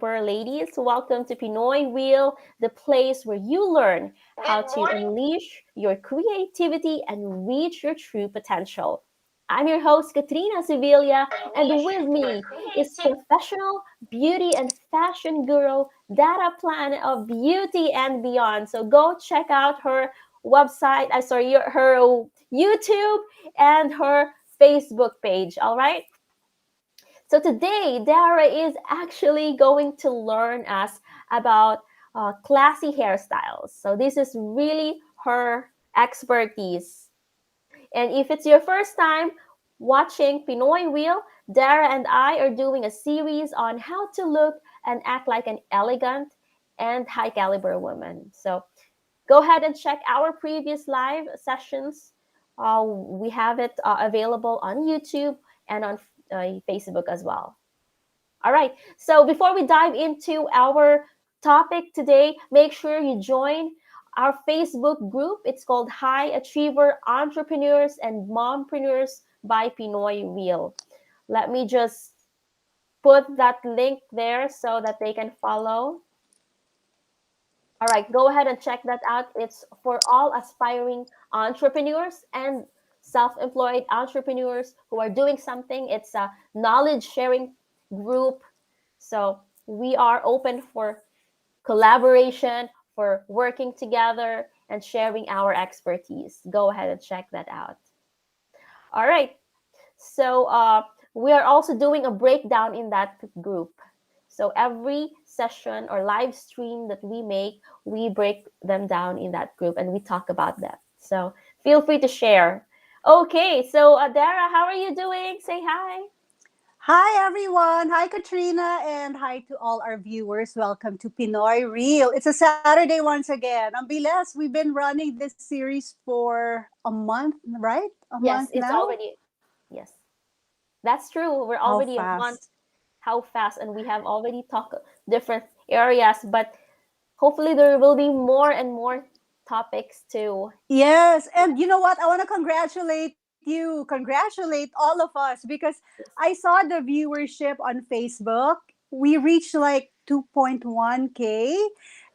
ladies. Welcome to Pinoy Wheel, the place where you learn how to unleash your creativity and reach your true potential. I'm your host, Katrina Sevilla, and with me is professional beauty and fashion guru, Dara Plan of Beauty and Beyond. So go check out her website, her YouTube and her Facebook page. All right. So today, Dara is actually going to learn us about classy hairstyles. So this is really her expertise. And if it's your first time watching Pinoy Wheel, Dara and I are doing a series on how to look and act like an elegant and high caliber woman. So go ahead and check our previous live sessions. We have it available on YouTube and on Facebook as well. All right. So before we dive into our topic today, make sure you join our Facebook group. It's called High Achiever Entrepreneurs and Mompreneurs by Pinoy Wheel. Let me just put that link there so that they can follow. All right, go ahead and check that out. It's for all aspiring entrepreneurs and self-employed entrepreneurs who are doing something. It's a knowledge sharing group. So we are open for collaboration, for working together and sharing our expertise. Go ahead and check that out. All right. So we are also doing a breakdown in that group. So every session or live stream that we make, we break them down in that group and we talk about them. So feel free to share. Okay, so Dara, how are you doing? Say hi. Hi everyone. Hi Katrina and hi to all our viewers. Welcome to Pinoy Reel. It's a Saturday once again. Ang bilis, we've been running this series for a month, right? A Yes, month it's now? already, yes, that's true. We're How already a month. fast. How fast, and we have already talked different areas, but hopefully there will be more and more topics too. Yes, and you know what? I want to congratulate you. Congratulate all of us because I saw the viewership on Facebook. We reached like 2.1K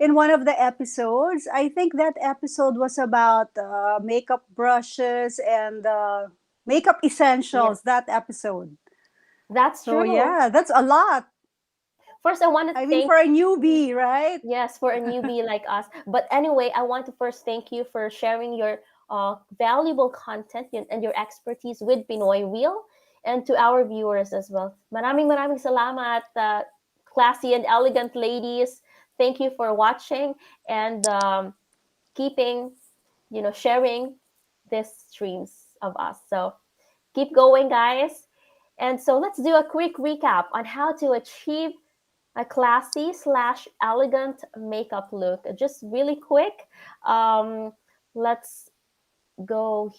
in one of the episodes. I think that episode was about makeup brushes and makeup Yes, essentials, that episode. that's So, true. yeah, that's a lot. First, I want to I mean, thank for a newbie, right? yes for a newbie like us. But anyway, I want to first thank you for sharing your valuable content and your expertise with Pinoy Wheel, and to our viewers as well. Maraming salamat, classy and elegant ladies. Thank you for watching and keeping, sharing these streams of us. So keep going, guys. And so let's do a quick recap on how to achieve a classy slash elegant makeup look. Just really quick. Um, let's go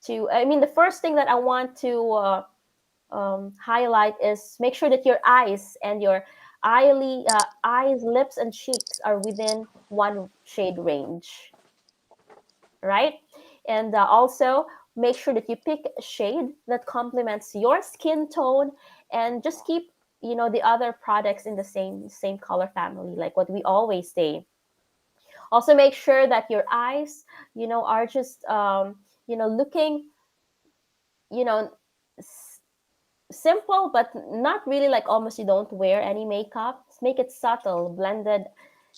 the first thing that I want to highlight is make sure that your eyes and your eyes, lips, and cheeks are within one shade range, right? And also make sure that you pick a shade that complements your skin tone, and just keep the other products in the same color family, like what we always say. Also make sure that your eyes are just looking you know simple, but not really like almost you don't wear any makeup. Just make it subtle, blended.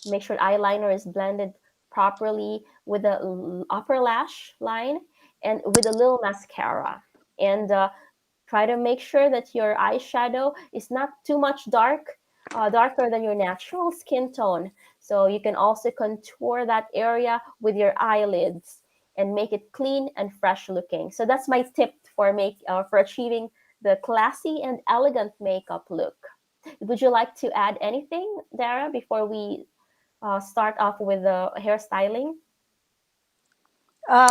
Make sure eyeliner is blended properly with the upper lash line and with a little mascara. And try to make sure that your eyeshadow is not too much darker than your natural skin tone. So you can also contour that area with your eyelids and make it clean and fresh looking. So that's my tip for achieving the classy and elegant makeup look. Would you like to add anything, Dara, before we start off with the hairstyling?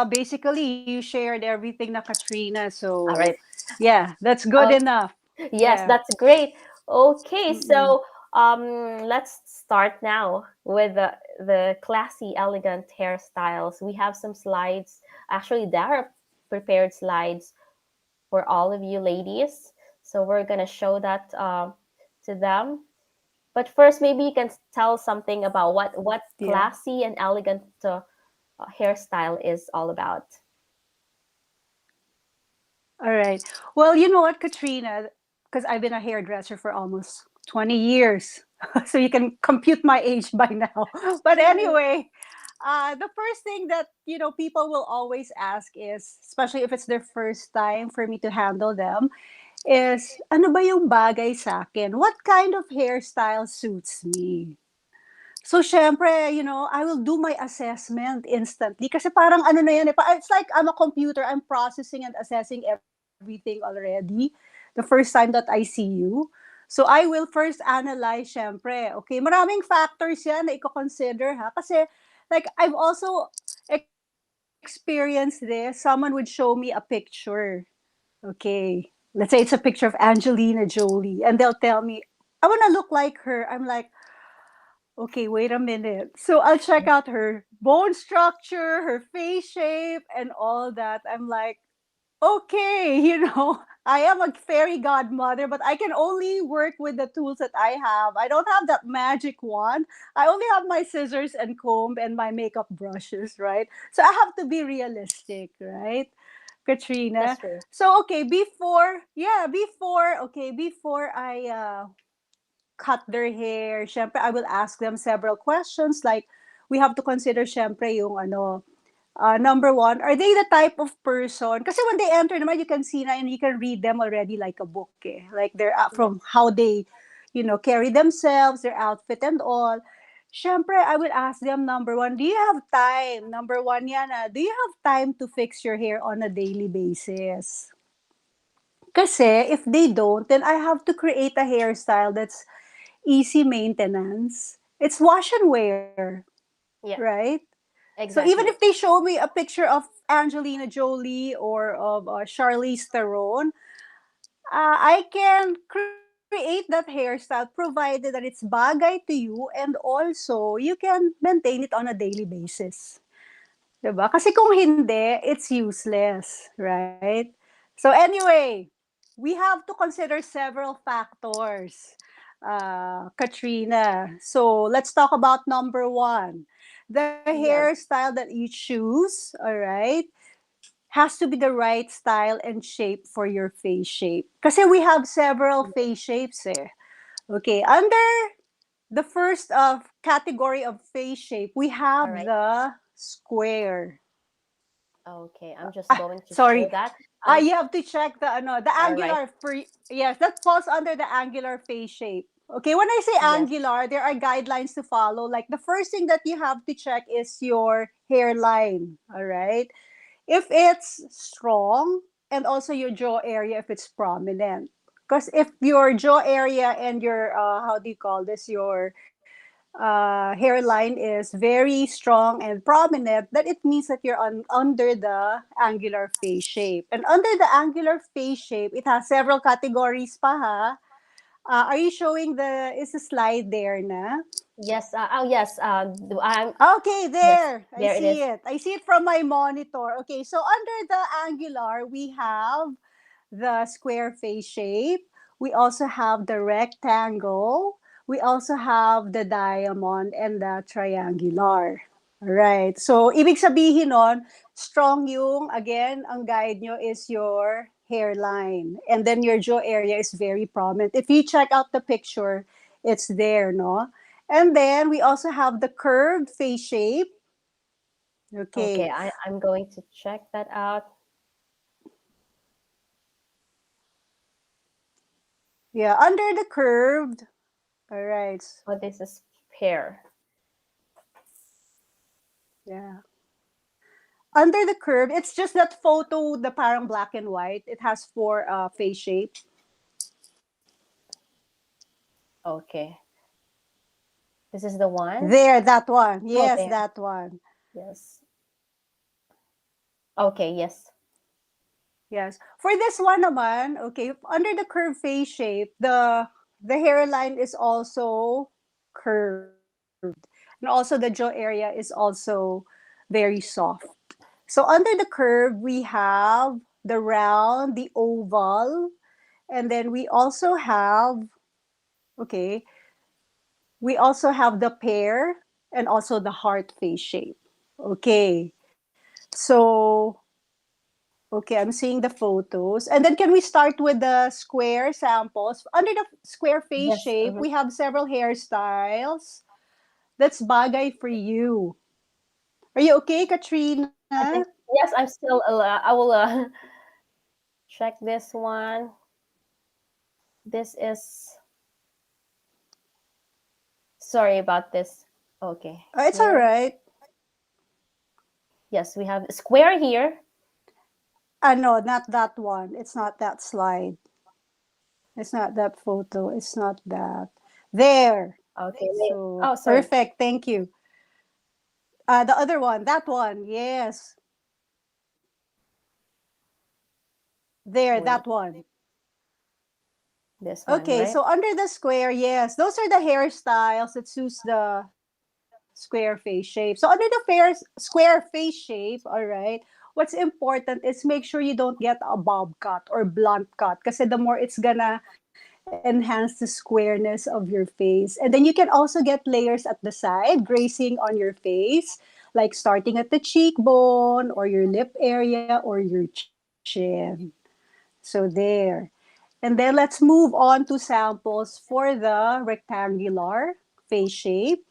Basically, you shared everything na Katrina. All So, right. yeah, that's good Uh, enough. yes, Yeah. that's great. Okay, Mm-mm. so let's start now with the classy, elegant hairstyles. We have some slides. Actually, Dara prepared slides for all of you ladies. So we're gonna show that to them. But first, maybe you can tell something about what Yeah. classy and elegant hairstyle is all about. All right. Well, you know what, Katrina? Because I've been a hairdresser for almost 20 years. So you can compute my age by now. But anyway, the first thing that, people will always ask is, especially if it's their first time for me to handle them, is, ano ba yung bagay sa akin? What kind of hairstyle suits me? So, syempre, I will do my assessment instantly. Kasi parang ano na yan, it's like I'm a computer. I'm processing and assessing everything already the first time that I see you. So, I will first analyze, syempre. Okay, maraming factors yan na i-consider, ha? Kasi, like, I've also experienced this. Someone would show me a picture. Okay. Let's say it's a picture of Angelina Jolie. And they'll tell me, I want to look like her. I'm like, okay, wait a minute. So I'll check out her bone structure, her face shape, and all that. I'm like, okay, I am a fairy godmother, but I can only work with the tools that I have. I don't have that magic wand. I only have my scissors and comb and my makeup brushes, right? So I have to be realistic, right? Katrina. That's true. So okay, before I cut their hair, syempre I will ask them several questions like we have to consider syempre yung number one, are they the type of person? Kasi when they enter naman, you can see na and you can read them already like a book. Eh. Like they're from Yes. how they, carry themselves, their outfit and all. Syempre, I will ask them number one, do you have time? Number one yan, do you have time to fix your hair on a daily basis? Kasi if they don't, then I have to create a hairstyle that's easy maintenance. It's wash and wear, Yeah, right? So even if exactly. they show me a picture of Angelina Jolie or of Charlize Theron, I can create that hairstyle provided that it's bagay to you and also you can maintain it on a daily basis. Diba? Kasi kung hindi, it's useless, right? So anyway, we have to consider several factors, Katrina. So let's talk about number one. The Yes. hairstyle that you choose, all right, has to be the right style and shape for your face shape. Kasi we have several face shapes eh. Okay, under the first category of face shape, we All have right. the square. Okay, I'm just going to show Sorry. that. Um, You have to check the all right. angular for yes, that falls under the angular face shape. Okay, when I say Yes. angular, there are guidelines to follow. Like the first thing that you have to check is your hairline. All right. If it's strong and also your jaw area if it's prominent. Because if your jaw area and your how do you call this your hairline is very strong and prominent, then it means that you're under the angular face shape. And under the angular face shape, it has several categories pa ha. Are you showing is a slide there na? Yes. Oh, yes. I'm. Okay, Yes. there. I There it see is. it. I see it from my monitor. Okay, so under the angular, we have the square face shape. We also have the rectangle. We also have the diamond and the triangular. Right. So, ibig sabihin nun, strong yung, again, ang guide nyo is your hairline. And then your jaw area is very prominent. If you check out the picture, it's there, no? And then we also have the curved face shape. Okay. Okay. I'm going to check that out. Yeah, under the curved. All right. Oh, this is hair. Yeah. Under the curve, it's just that photo, the parang black and white. It has four face shape. Okay. This is the one. There, that one. Oh, Yes, there. that one. Yes. Okay. Yes. Yes. For this one naman, okay, under the curve face shape, the hairline is also curved. And also the jaw area is also very soft. So under the curve, we have the round, the oval, and then we also have, okay, We also have the pear and also the heart face shape. Okay. So, okay, I'm seeing the photos. And then can we start with the square samples? Under the square face Yes. shape, we have several hairstyles. That's bagay for you. Are you okay, Katrina? I think yes. I'm still. I will check this one. This is. Sorry about this. Okay, It's all here. right. Yes, we have square here. No, not that one. It's not that slide. It's not that photo. It's not that. There. Okay. Wait. So Oh, sorry. perfect. Thank you. The other one, that one. Yes. There, Wait. that one. This one, Okay, right? so under the square, yes, those are the hairstyles that suits the square face shape. So under the square face shape, all right, what's important is make sure you don't get a bob cut or blunt cut because the more it's gonna enhance the squareness of your face. And then you can also get layers at the side, grazing on your face, like starting at the cheekbone or your lip area or your chin. So there. And then let's move on to samples for the rectangular face shape.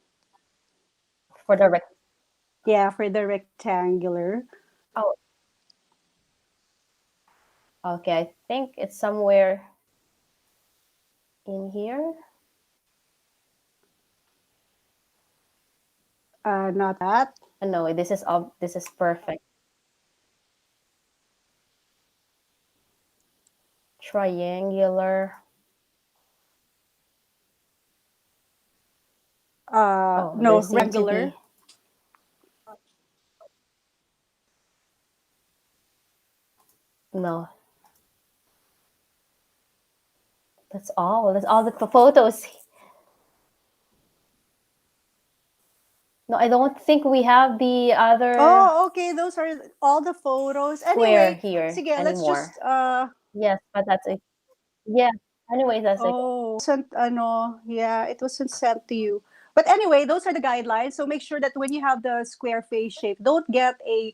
For the rec- Yeah, for the rectangular. Oh, okay. I think it's somewhere in here. Not that. No, this is this is perfect. Triangular. Oh, No, there seem to rectangular. be no. That's all. That's all the photos. No, I don't think we have the other Oh, okay. Those are all the photos. square Anyway, here sige, let's anymore. just Yes, but that's it. Yeah. Anyway, that's it. sent yeah, it wasn't sent to you. But anyway, those are the guidelines. So make sure that when you have the square face shape, don't get a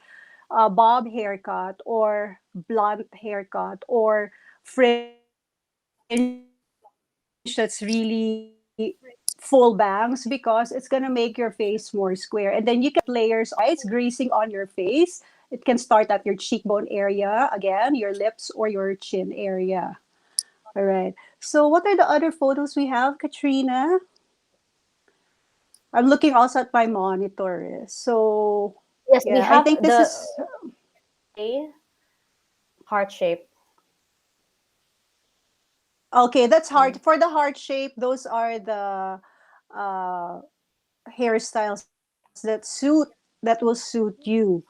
bob haircut or blunt haircut or fringe that's really full bangs because it's gonna make your face more square. And then you can also get layers on the sides, greasing on your face. It can start at your cheekbone area, again, your lips or your chin area. All right. So what are the other photos we have, Katrina? I'm looking also at my monitor. So Yes, we yeah, I have think this the is a heart shape. okay. That's Mm. heart for the heart shape. Those are the uh, hairstyles that will suit you.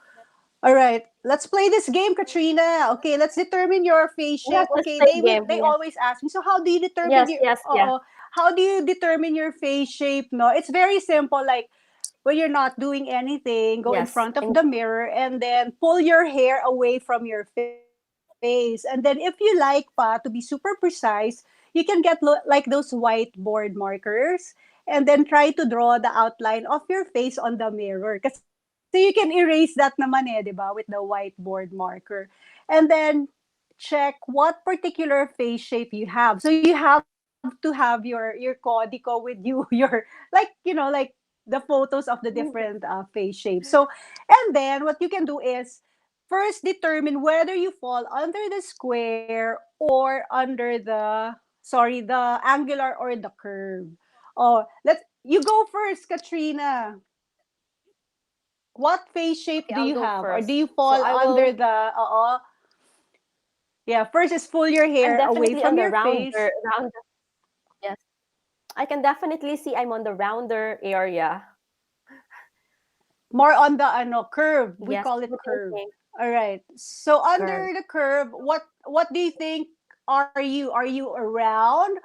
All right, let's play this game, Katrina. Okay, let's determine your face shape. Yes, Okay, let's play the game. they Yes. always ask me. So how do you determine Yes, your yes, yeah. how do you determine your face shape? No, it's very simple. Like when you're not doing anything, go in Yes. front of And the mirror and then pull your hair away from your face. And then if you like pa to be super precise, you can get like those whiteboard markers and then try to draw the outline of your face on the mirror. Kasi you can erase that naman eh, di ba, with the whiteboard marker. And then check what particular face shape you have. So you have to have your codico with you, your like the photos of the different face shapes. So, and then what you can do is first determine whether you fall under the square or under the the angular or the curve. Oh, let's you go first, Katrina. What face okay, shape I'll do you go have, or do first. you So fall I under will. the yeah, first is pull your I'm hair away definitely on from the your face. rounder. Yes, I can definitely see I'm on the rounder area. More on the curve. We Yes, call I'm it curve. thinking All right. So curve. under the curve, what do you think are you? Are you a round,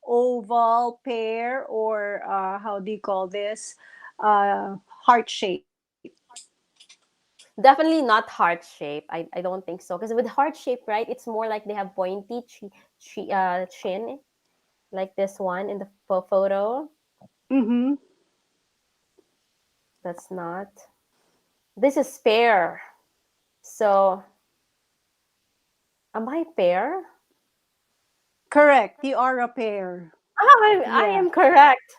oval, pear, or how do you call this? Heart shape. Definitely not heart shape. I don't think so. Because with heart shape, right, it's more like they have pointy chin, like this one in the photo. Mm-hmm. That's not. This is fair. So, am I fair? Correct. You are a pair. Oh, I Yeah. am correct.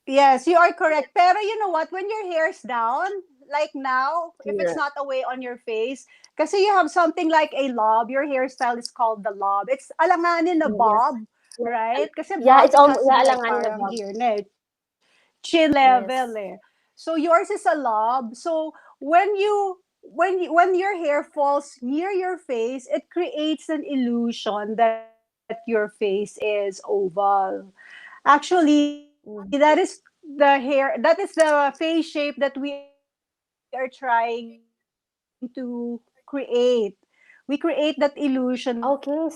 Yes, you are correct. Pero you know what? When your hair's down, like now, if it's Here. not away on your face, kasi you have something like a lob, your hairstyle is called the lob. It's alanganin na Yes. bob, right? Kasi Yeah, bob, it's it almost has to be yeah, like alanganin na parang bob. here na, chin level Yes. eh. So yours is a lob. So when your hair falls near your face, it creates an illusion that your face is oval. Actually, Mm. that is the face shape that we are trying to create. We create that illusion that your face is oval. Okay.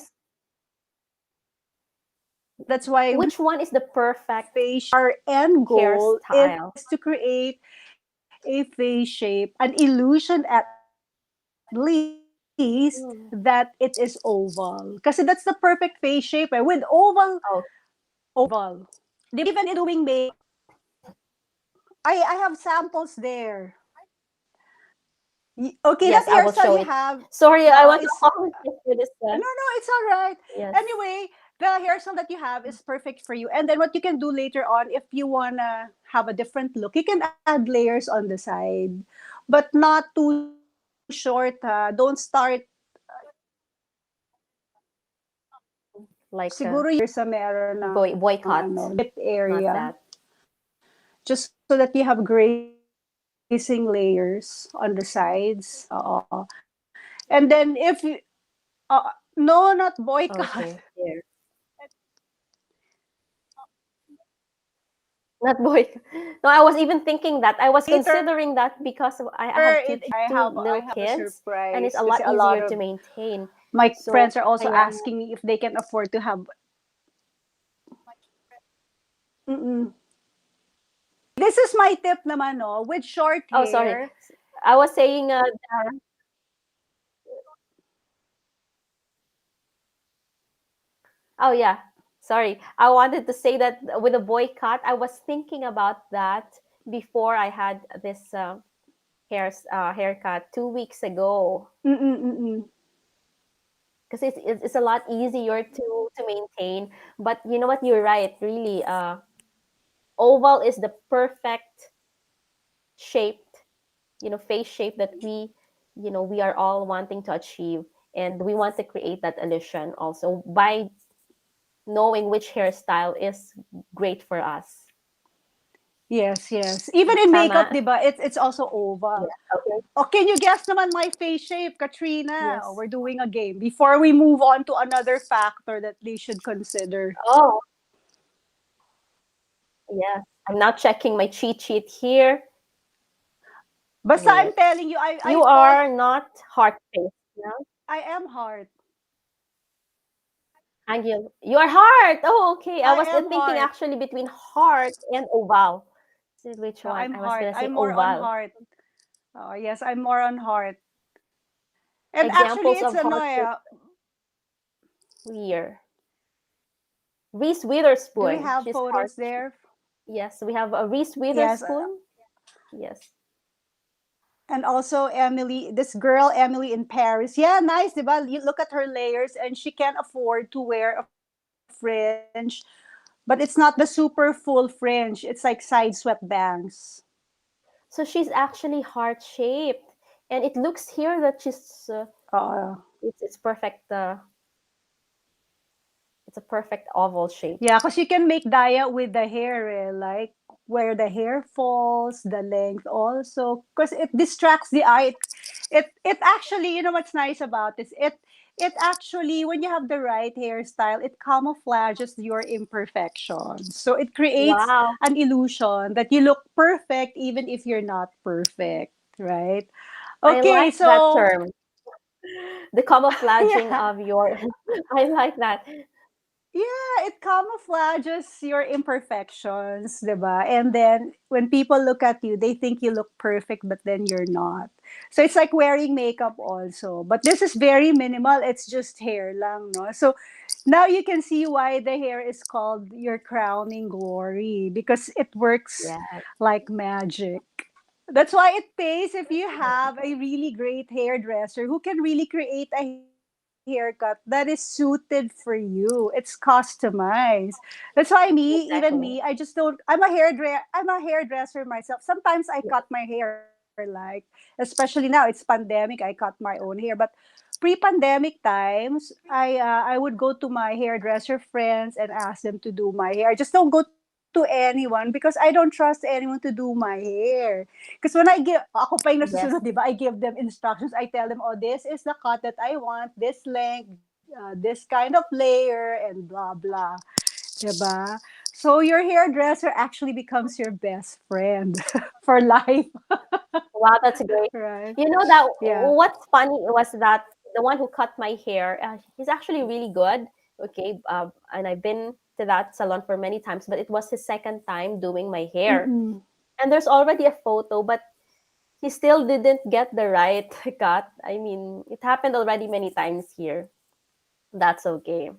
That's why when Which we one is the create a perfect face shape, our end goal is hairstyle? to create a face shape, an illusion at least that it is oval. Mm. Kasi that's the perfect face shape. Eh. With oval, Oh, oval. Di ba even in doing makeup, I have samples there. Okay, that yes, I will hairstyle show you it. have Sorry, I want to is apologize for this. no, no, it's all right. Yes. Anyway, the hairstyle that you have is perfect for you. And then what you can do later on, if you wanna have a different look, you can add layers on the side, but not too short. Don't start. Like Siguro yung sa meron ng boycott. lip Not area, that. just so that you have grazing layers on the sides. And then if you, no, not boycott. Okay. Here. Not boycott. No, I was even thinking that. I was Later, considering that because I have it two I little have a kids and it's a surprise lot kasi a easier lot to of maintain. my So friends are also kaya asking me if they can afford to have. Mm-mm. This is my tip naman, no, with short oh sorry. hair. I was saying oh yeah. Sorry. I wanted to say that with a boycott, I was thinking about that before I had this haircut 2 weeks ago Mm-mm-mm. because it's a lot easier to maintain. But you know what? You're right. Really, oval is the perfect shaped, face shape that we are all wanting to achieve, and we want to create that illusion also by knowing which hairstyle is great for us. Yes, yes. Even in makeup, Tama. di ba? It's also Yeah. oval. Okay. Oh, can you guess naman my face shape, Katrina? Oh, Yes. we're doing a game before we move on to another factor that they should consider. Oh, yes. I'm now checking my cheat sheet here. Basta I'm Wait. telling you, You I thought are not heart face. No? I am hard. And you are heart. Oh, okay. I I was am thinking hard. actually between heart and oval. So which No, one? I'm I was hard. gonna say I'm more on oval. heart. Oh, yes, I'm more on heart. And actually, Examples it's of heart face here. Reese do we Witherspoon. have She's heart. photos there? Yes, we have a Reese Yes. Witherspoon. Yes. And also Emily, this girl Emily in Paris. Yeah, nice, diba? You look at her layers, and she can afford to wear a fringe, but it's not the super full fringe. It's like side swept bangs. So she's actually heart shaped, and it looks here that she's Uh, it's perfect. It's a perfect oval shape. yeah, because you can make diet with the hair, eh? Like where the hair falls, the length also, because it distracts the eye. It actually, you know what's nice about this? It actually, when you have the right hairstyle, it camouflages your imperfections. So it creates Wow, an illusion that you look perfect even if you're not perfect, right? I Okay, like that so term. The camouflaging yeah. of your. I like that. Yeah, it camouflages your imperfections, diba? And then when people look at you, they think you look perfect, but then you're not. So it's like wearing makeup also. But this is very minimal. It's just hair lang, no? So Now you can see why the hair is called your crowning glory, because it works Yeah, like magic. That's why it pays if you have a really great hairdresser who can really create a haircut that is suited for you. It's customized. That's why even me, I exactly. just don't. I'm a hairdresser myself. Sometimes I cut Yeah, my hair, especially now it's pandemic. I cut my own hair, but pre-pandemic times, I would go to my hairdresser friends and ask them to do my hair. I just don't go to anyone because I don't trust anyone to do my hair. Because when ako pa yung nasusunod, di ba? I yes, give them instructions. I tell them, oh, this is the cut that I want, this length, this kind of layer, and blah blah. Diba? So your hairdresser actually becomes your best friend for life, wow, that's great. right? You know that Yeah. what's funny was that the one who cut my hair, he's actually really good. Okay, and I've been to that salon for many times, but it was his second time doing my hair, Mm-mm. and there's already a photo, but he still didn't get the right cut. I mean, it happened already many times here. That's okay.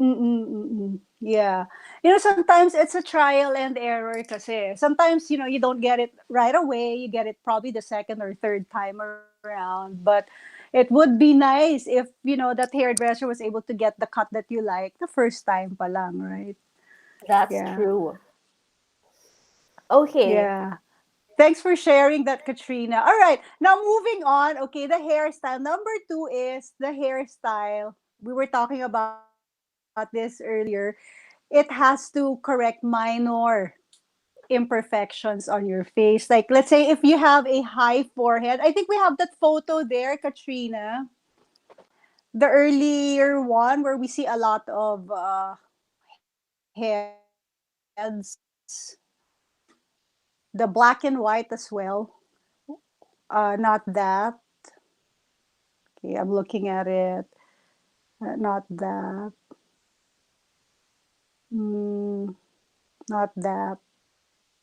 Mm-mm, mm-mm. Yeah. Sometimes it's a trial and error kasi. Sometimes, you don't get it right away. You get it probably the second or third time around. But it would be nice if, that hairdresser was able to get the cut that you like the first time pa lang, right? That's Yeah. true. Okay, Yeah. Thanks for sharing that, Katrina. All right. Now, moving on. Okay, the hairstyle. Number two is the hairstyle. We were talking about this earlier. It has to correct minor imperfections on your face. Like, let's say if you have a high forehead, I think we have that photo there, Katrina. The earlier one where we see a lot of heads, the black and white as well. Not that. Okay, I'm looking at it. Not that. Mm, not that.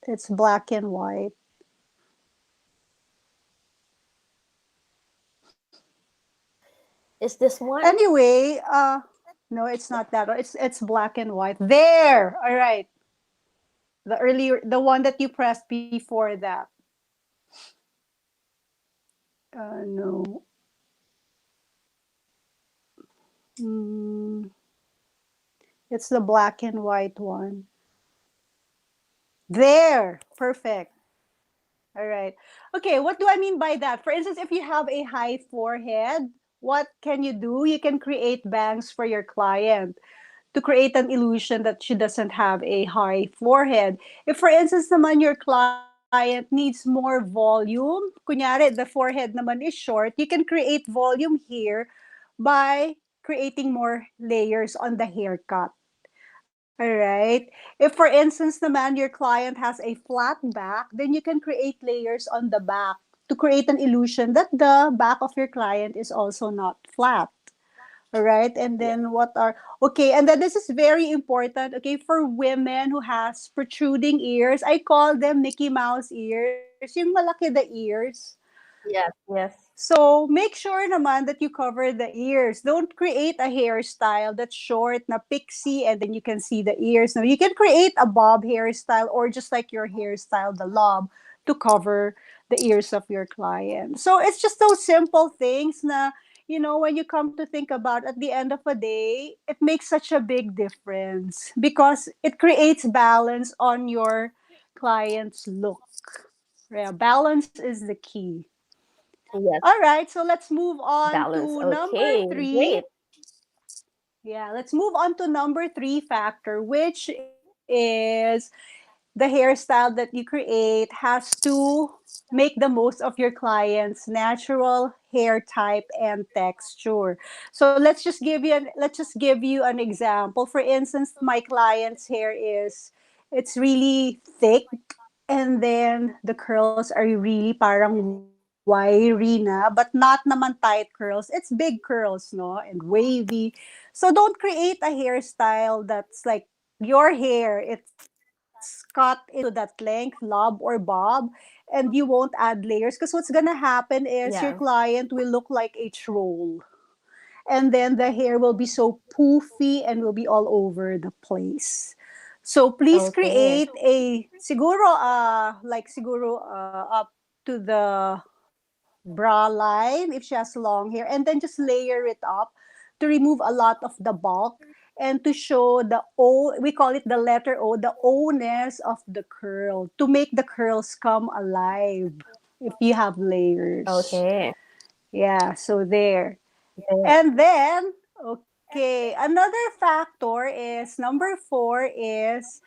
It's black and white. is this one? Anyway, no, it's not that. It's black and white. There. All right. The one that you pressed before that. No. Mm, it's the black and white one. There. Perfect. All right. Okay, what do I mean by that? For instance, if you have a high forehead, what can you do? You can create bangs for your client to create an illusion that she doesn't have a high forehead. If, for instance, naman your client needs more volume, kunyari, the forehead naman is short, you can create volume here by creating more layers on the haircut. All right. If, for instance, naman your client has a flat back, then you can create layers on the back to create an illusion that the back of your client is also not flat. All right. And Yeah, then okay. And then this is very important. Okay. For women who has protruding ears, I call them Mickey Mouse ears. Yung malaki the ears. yes, yes, So make sure naman that you cover the ears. Don't create a hairstyle that's short na pixie and then you can see the ears. No, you can create a bob hairstyle or just like your hairstyle, the lob, to cover the ears of your client. So it's just those simple things na, when you come to think about at the end of a day, it makes such a big difference because it creates balance on your client's look. Yeah, balance is the key. All yes. right, so let's move on Balance. to number Okay, three. great. Yeah, let's move on to number three factor, which is the hairstyle that you create has to make the most of your client's natural hair type and texture. So let's just give you an example. For instance, my client's hair it's really thick and then the curls are really parang wiry na, but not naman tight curls. It's big curls, no? And wavy. So don't create a hairstyle that's like your hair. It's cut into that length, lob or bob, and you won't add layers because what's gonna happen is your Yeah, client will look like a troll and then the hair will be so poofy and will be all over the place. So please Okay. create a siguro up to the bra line if she has long hair, and then just layer it up to remove a lot of the bulk and to show the O, we call it the letter O, the O-ness of the curl, to make the curls come alive if you have layers. Okay. Yeah, so there. Yeah. And then, okay, another factor is number four is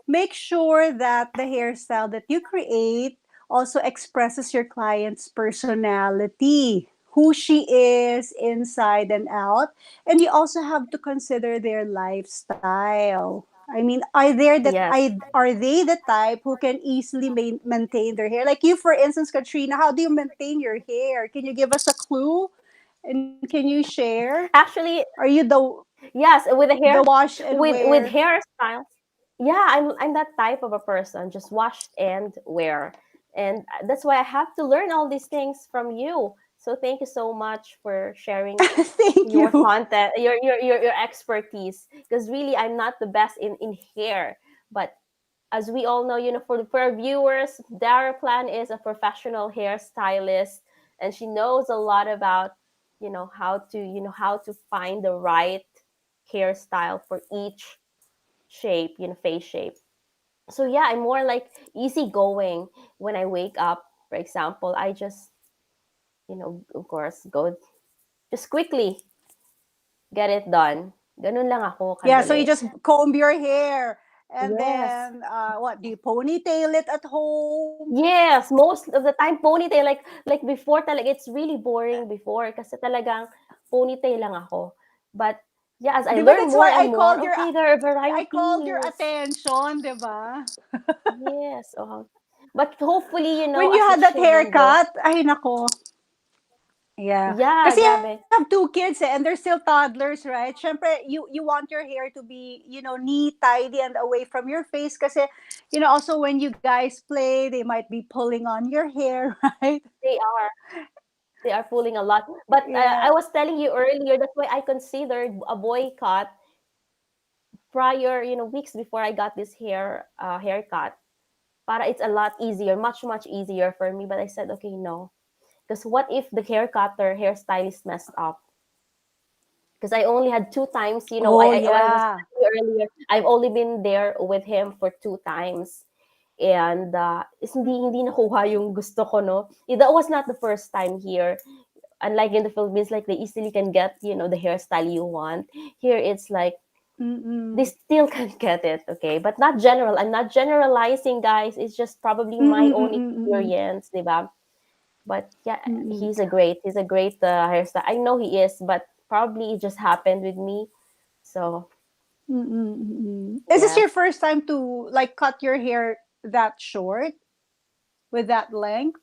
make sure that the hairstyle that you create also expresses your client's personality, who she is inside and out. And you also have to consider their lifestyle. I mean, Yes. are they the type who can easily maintain their hair? Like you, for instance, Katrina, how do you maintain your hair? Can you give us a clue? And can you share? Actually, Are you yes, with the the hair, wash and with wear? hairstyles. Yeah, I'm that type of a person, just wash and wear. And that's why I have to learn all these things from you. So thank you so much for sharing Thank your you. content, your expertise. Because really, I'm not the best in hair, but as we all know, for our viewers, Dara Plan is a professional hairstylist, and she knows a lot about, how to find the right hairstyle for each shape, face shape. So yeah, I'm more like easygoing when I wake up. For example, I just, of course, go just quickly get it done. Ganun lang ako Yeah, so you kadali. just comb your hair and Yes. then what do you ponytail it at home? Yes, most of the time ponytail, like before talaga it's really boring before kasi talagang ponytail lang ako. But yeah, as I Di ba learn that's more why and more, okay, there are I called your varieties. attention, di ba? Yes. Oh. But hopefully, When you as had each that day will go. haircut, ay nako. Yeah. Yeah, Kasi you have grabe. two kids and they're still toddlers, right? Syempre, you want your hair to be, neat, tidy and away from your face kasi also when you guys play, they might be pulling on your hair, right? They are. They are pulling a lot. But I Yeah. was telling you earlier, that's why I considered a boycott prior, weeks before I got this haircut. Para it's a lot easier, much, much easier for me. But I said, okay, no. Because what if the hair cutter, hairstylist messed up? Because I only had two times, Oh I was yeah. telling you earlier, I've only been there with him for two times. And is hindi nakuha yung gusto ko, no? That was not the first time here. Unlike in the Philippines, like they easily can get, the hairstyle you want. Here it's like they Mm-mm. still can get it, okay? But not general. I'm not generalizing, guys. It's just probably my Mm-mm, own mm-mm, mm-mm, experience, diba? But yeah, mm-mm, he's a great hairstyle. I know he is, but probably it just happened with me. So mm-mm, mm-mm. Is this yes. your first time to like cut your hair that short with that length?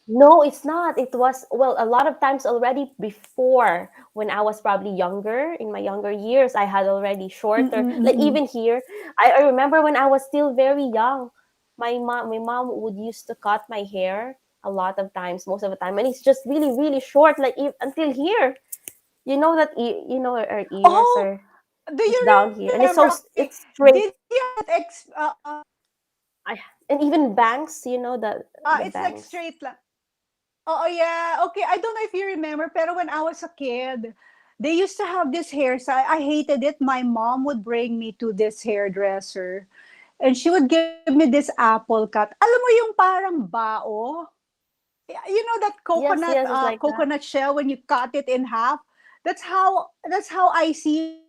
No, it's not. It was, well, a lot of times already before, when I was probably younger, in my younger years, I had already shorter. Mm-mm, Like mm-mm. even here, I remember when I was still very young, my mom would used to cut my hair a lot of times, most of the time, and it's just really, really short, like until here. You know that our ears Oh, are do just you down here, and remember? Okay, it's straight. did you have that I, and even bangs, the it's like bangs. straight lang. Oh yeah. Okay, I don't know if you remember, pero when I was a kid, they used to have this hairstyle. I hated it. My mom would bring me to this hairdresser, and she would give me this apple cut. Alam mo yung parang bao? That Yes, yes, it's like that. coconut shell when you cut it in half. That's how I see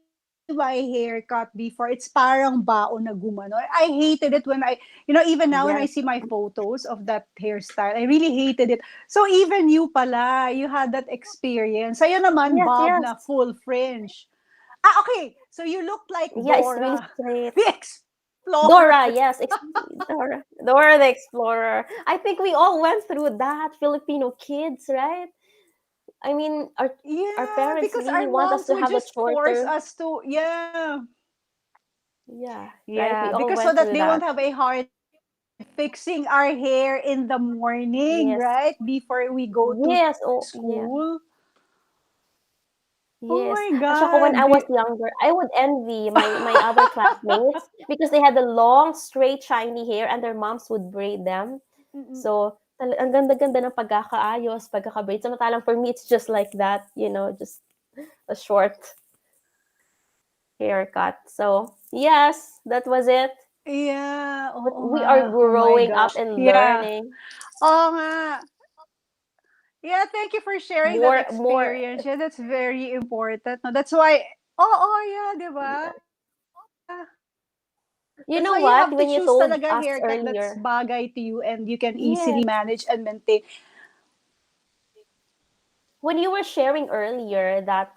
my haircut before. It's parang bao na gumano. I hated it when even now when I see my Yes, photos of that hairstyle, I really hated it. So even you pala, you had that experience. Sa'yo naman, yes, bob yes. na full fringe. Okay. So you look like Yeah, it's really Dora, straight. the explorer. Dora, yes, Dora the Explorer. I think we all went through that, Filipino kids, right? I mean, our Yeah, parents because really our want us moms to would have a just force shorter. us to, yeah. Yeah, right. We Yeah, all because so went that through they won't that. have a hard fixing our hair in the morning, right? Yes, Before we go to yes, oh school. yeah, Oh Yes. my At saka when God. I was younger, I would envy my other classmates because they had the long, straight, shiny hair and their moms would braid them. Mm-mm. So, ang ganda-ganda ng pagkakaayos, pagkaka-braid. Samantalang for me, it's just like that, just a short haircut. So, yes, that was it. Yeah, But oo we nga. are Oh my growing up gosh. and Yeah. learning Oo nga. Yeah, thank you for sharing that more. experience. Yeah, that's very important. No, that's why, oh, yeah, di ba? That's why you have You to know choose what? talaga When you haircut told that's us bagay to earlier, you and you can easily yes, manage and maintain. when you were sharing earlier that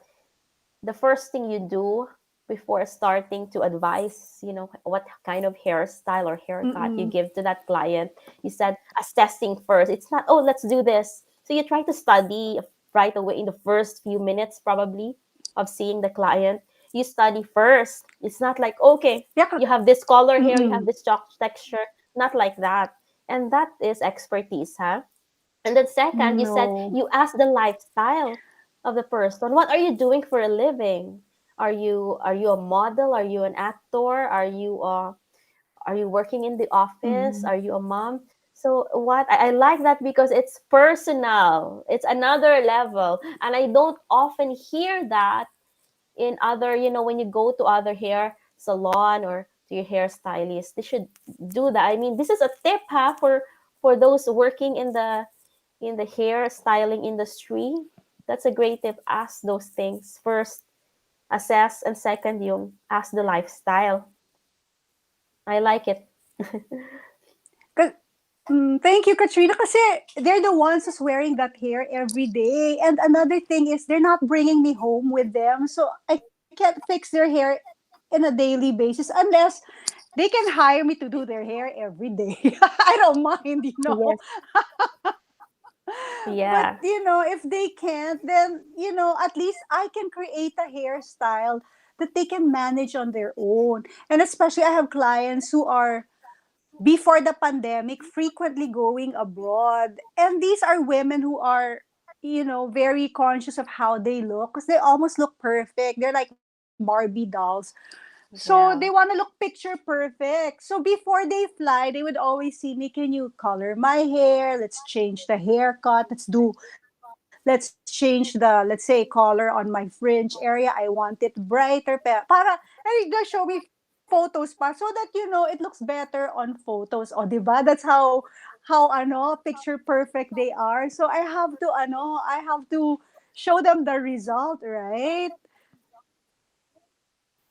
the first thing you do before starting to advise, what kind of hairstyle or haircut you Mm-mm. give to that client, you said assessing first. It's not, oh, let's do this. So you try to study right away in the first few minutes, probably, of seeing the client. You study first. It's not like, okay, Yeah. you have this color here, you have Mm-mm. this chalk texture. Not like that. And that is expertise, huh? And then second, you said No. you asked the lifestyle of the person. What are you doing for a living? Are you a model? Are you an actor? Are you working in the office? Mm-hmm. Are you a mom? So what I like that because it's personal. It's another level. And I don't often hear that in other, when you go to other hair salon or to your hairstylist. They should do that. I mean, this is a tip, for those working in the hair styling industry. That's a great tip. Ask those things first, assess, and second, yung ask the lifestyle. I like it. 'Cause thank you, Katrina. Kasi they're the ones who's wearing that hair every day. And another thing is they're not bringing me home with them. So I can't fix their hair in a daily basis unless they can hire me to do their hair every day. I don't mind. Yes. But, Yeah. if they can't, then, at least I can create a hairstyle that they can manage on their own. And especially, I have clients who are before the pandemic frequently going abroad, and these are women who are very conscious of how they look because they almost look perfect. They're like Barbie dolls, so they want to Yeah. look picture perfect. So before they fly, they would always see me, can you color my hair, let's change the haircut, let's change the, let's say, color on my fringe area, I want it brighter, para, and they show me photos pa so that it looks better on photos. O, diba? That's how picture perfect they are. So I have to show them the result, right?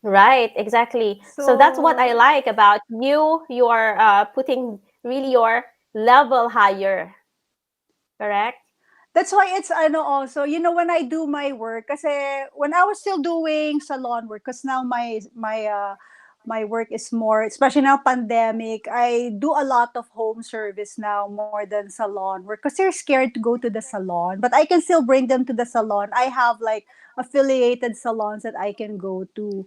Right, exactly. So that's what I So like about you. You are putting really your level higher, correct? that's why it's also, when I do my work, kasi when I was still doing salon work, because now my work is more, especially now pandemic, I do a lot of home service now more than salon work because they're scared to go to the salon. But I can still bring them to the salon. I have like affiliated salons that I can go to.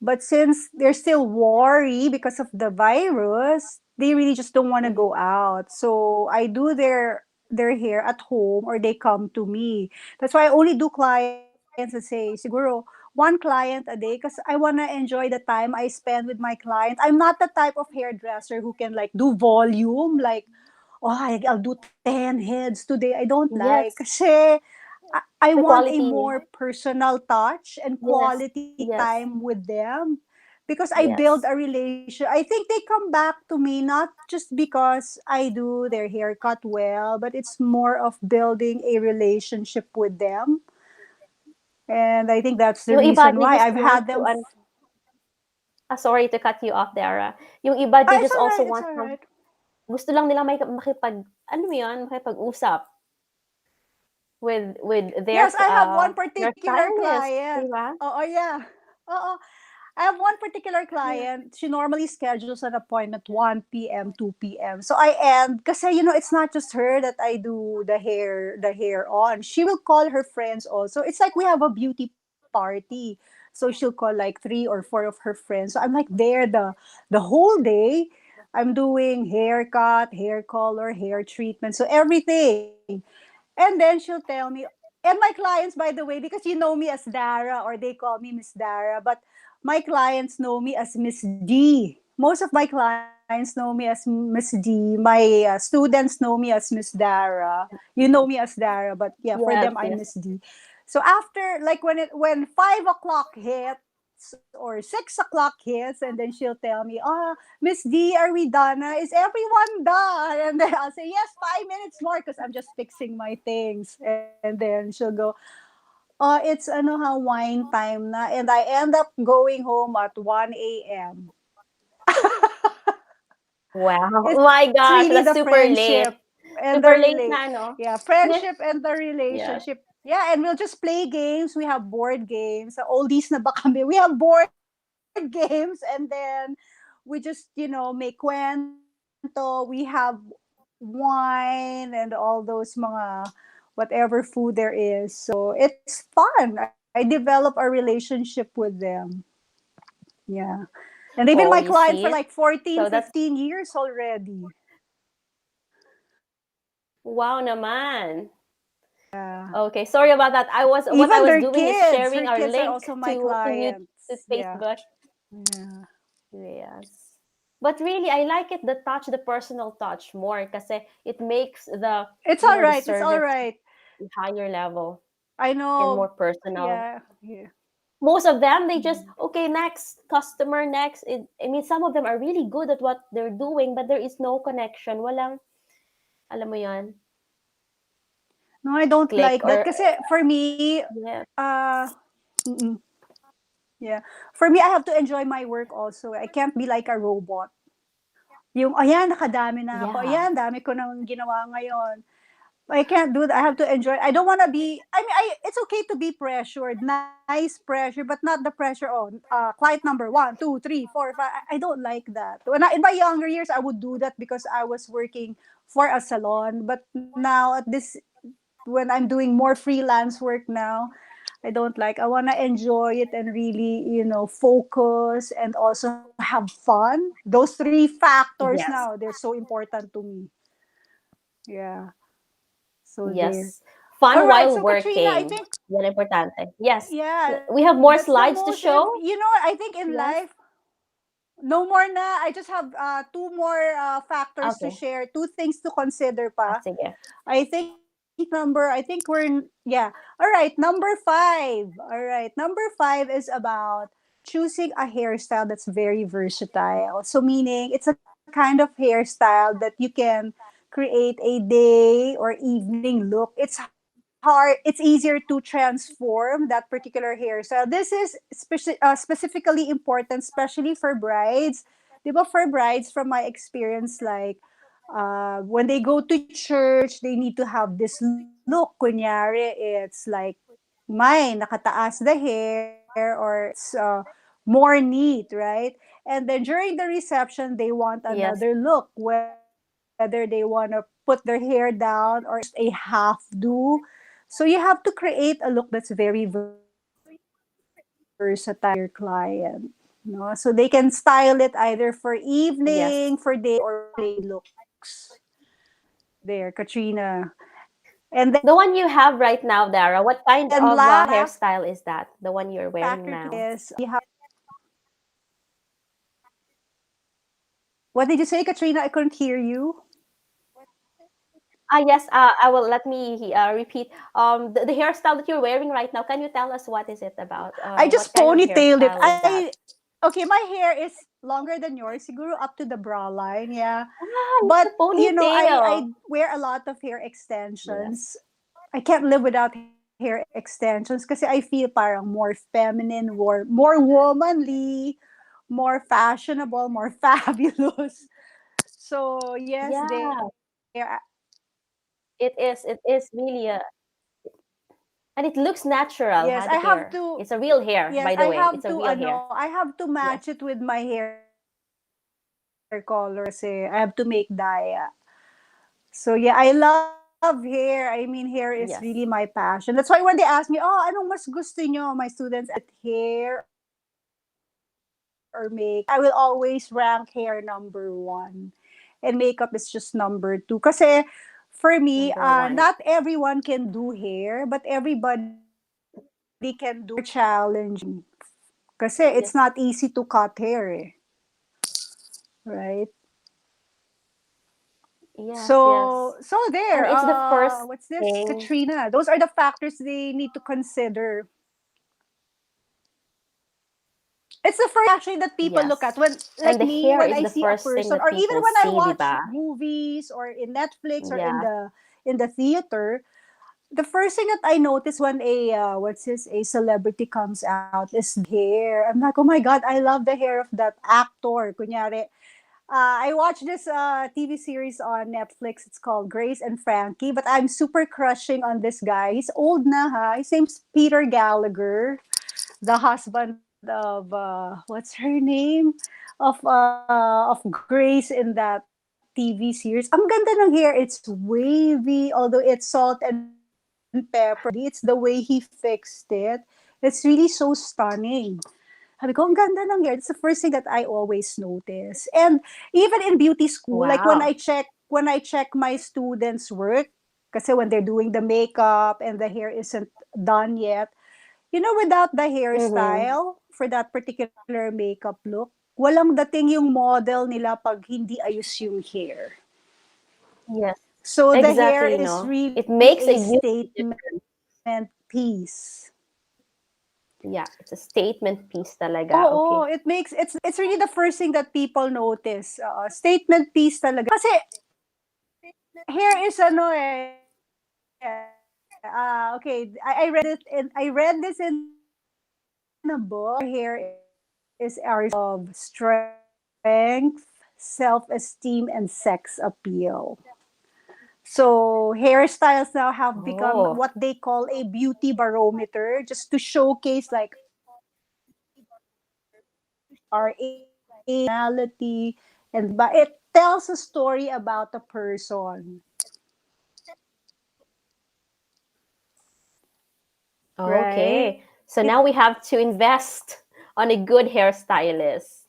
But since they're still worried because of the virus, they really just don't want to Mhm. go out. So I do their hair at home or they come to me. That's why I only do clients that say, siguro, one client a day because I want to enjoy the time I spend with my client. I'm not the type of hairdresser who can like do volume, like, oh, I'll do 10 heads today. I don't like. Yes, Kasi I the want a quality. more personal touch and Yes, quality yes, time with them because I build yes. a relation. I think they come back to me not just because I do their haircut well, but it's more of building a relationship with them. And I think that's the Yung iba, reason they why just I've want had to, them. sorry to cut you off, Dara. Yung iba, they It's just all also right. It's want all right. gusto lang nila ano mo yun, makipag-usap with Yes, I have one their particular stylist, di client. ba? Oh, yeah. Oh, I have one particular client. She normally schedules an appointment 1 p.m., 2 p.m. So I end kasi it's not just her that I do the hair on. She will call her friends also. It's like we have a beauty party. So she'll call like 3 or 4 of her friends. So I'm like there the whole day. I'm doing haircut, hair color, hair treatment, so everything. And then she'll tell me, and my clients, by the way, because you know me as Dara, or they call me Miss Dara, but my clients know me as Miss D. Most of my clients know me as Miss D. My students know me as Miss Dara. You know me as Dara, but yeah, for them Yes, I'm yes. Miss D. So after, like, when 5 o'clock hits or 6 o'clock hits, and then she'll tell me, "Ah, Miss D, are we done? Is everyone done?" And then I'll say, "Yes, 5 minutes more," because I'm just fixing my things. And then she'll go, it's wine time na, and I end up going home at 1 a.m. Wow. Oh It's my really the gosh, that's super friendship late. and the Super late na, no? yeah, friendship and the Yes. relationship. Yeah, and we'll just play games. We have board games. Sa oldies na ba kami? We have board games, and then we just, make kwento. We have wine and all those mga whatever food there is. So it's fun. I develop a relationship with them. Yeah. And they've been my Oh, client you for like see? 14, So that's 15 years already. wow naman. Yeah. Okay, sorry about that. What I Even was their doing is kids. Her sharing our kids are link also my to clients. Yeah. Facebook. Yeah. Yes. But really, I like it, the touch, the personal touch more kasi it makes It's all the right. It's all service right. higher level I and more know. personal. Yeah. Yeah. Most of them, they just, Mm. okay, next customer, next. I mean, some of them are really good at what they're doing, but there is no connection. Walang, alam mo yon, No, I don't click like that. or, Kasi for me, yeah, uh, mm-mm. Yeah. For me, I have to enjoy my work also. I can't be like a robot. Yung, ayan, nakadami na ako. yeah, Ayan, dami ko nang ginawa ngayon. I can't do that. I have to enjoy. I don't want to be. I mean, it's okay to be pressured, nice pressure, but not the pressure on client number one, two, three, four, five. I don't like that. In my younger years, I would do that because I was working for a salon. But now when I'm doing more freelance work now, I don't like. I want to enjoy it and really, focus and also have fun. Those three factors now, they're yes, so important to me. Yeah. So there. yes. All Fun right. while So Katrina, I working. think, Yan importante. Yes. yeah, We have more that's the slides to most, show. I think in Yes. life, no more na. I just have two more factors to Okay. share, two things to consider Ah, pa. sige. I think yeah. All right, number five. All right, number five is about choosing a hairstyle that's very versatile. So meaning it's a kind of hairstyle that you can create a day or evening look. It's easier to transform that particular hairstyle. This is specifically important, especially for brides. Diba, for brides, from my experience, like, when they go to church, they need to have this look. Kunyari, it's like mine, nakataas the hair, or it's more neat, right? And then during the reception, they want Yes. another look, whether they want to put their hair down or it's just a half do. So you have to create a look that's very versatile for your client. No? So they can style it either for evening, for Yes. day, or play looks. There, Katrina. And The then one you have right last now, Dara, what kind factor of to hairstyle is that? The one you're wearing this, now? what did you say, Katrina? I couldn't hear you. Ah, yes. I will let me repeat. The hairstyle that you're wearing right now. Can you tell us what is it about? I What just kind of ponytailed it. hairstyle is that? Okay, my hair is longer than yours. Siguro up to the bra line, yeah. Ah, it's But a ponytail. I wear a lot of hair Yes. extensions. I can't live without hair extensions kasi I feel parang more feminine, more womanly, more fashionable, more fabulous. So yes, there. Yeah, it is. It is really and it looks Yes, natural, I huh? The have to. hair. It's a real hair, Yes, by I the way. have It's a to. real hair. I have to match Yes. it with my hair color kasi I have to make daya. So yeah, I love hair. I mean, hair is really my passion. That's why Yes. when they ask me, "Oh, anong mas gusto nyo?" My students ask me, hair or makeup? I will always rank hair number one, and makeup is just number two. Kasi For me, Number one. not everyone can do hair, but everybody can do it. But hair is more challenging kasi it's Yes. not easy to cut hair, right? Yes, So yes. so there. And it's the first What's this, thing. Katrina? Those are the factors they need to consider. It's the first thing actually that people look at Yes. when, And like the me, hair when is I the see a first thing person, that or even people when I see, di watch ba? movies or in Netflix or Yeah. in the theater. The first thing that I notice when a celebrity comes out is the hair. I'm like, oh my god, I love the hair of that actor. Kunyari, I watched this TV series on Netflix. It's called Grace and Frankie, but I'm super crushing on this guy. He's old na ha. His name's Peter Gallagher, the husband of what's her name, of Grace in that TV series. Ang ganda ng hair. It's wavy, although it's salt and pepper. It's the way he fixed it. It's really so stunning. Sabi ko, ang ganda ng hair. That's the first thing that I always notice. And even in beauty school, like Wow. when I check my students' work, kasi when they're doing the makeup and the hair isn't done yet, without the Mm-hmm. hairstyle for that particular makeup look, walang dating yung model nila pag hindi ayos yung hair. Yes. So the hair Exactly, is no? It really a makes a huge statement difference. piece. Yeah, it's a statement piece talaga. Oo, Okay. it's really the first thing that people notice. Statement piece talaga. Kasi hair is ano okay, I read this in a book. Hair is our symbol of strength, self-esteem, and sex appeal. So hairstyles now have become Oh. what they call a beauty barometer, just to showcase like our age, our personality, and but it tells a story about a person, Okay. right? So now we have to invest on a good hairstylist.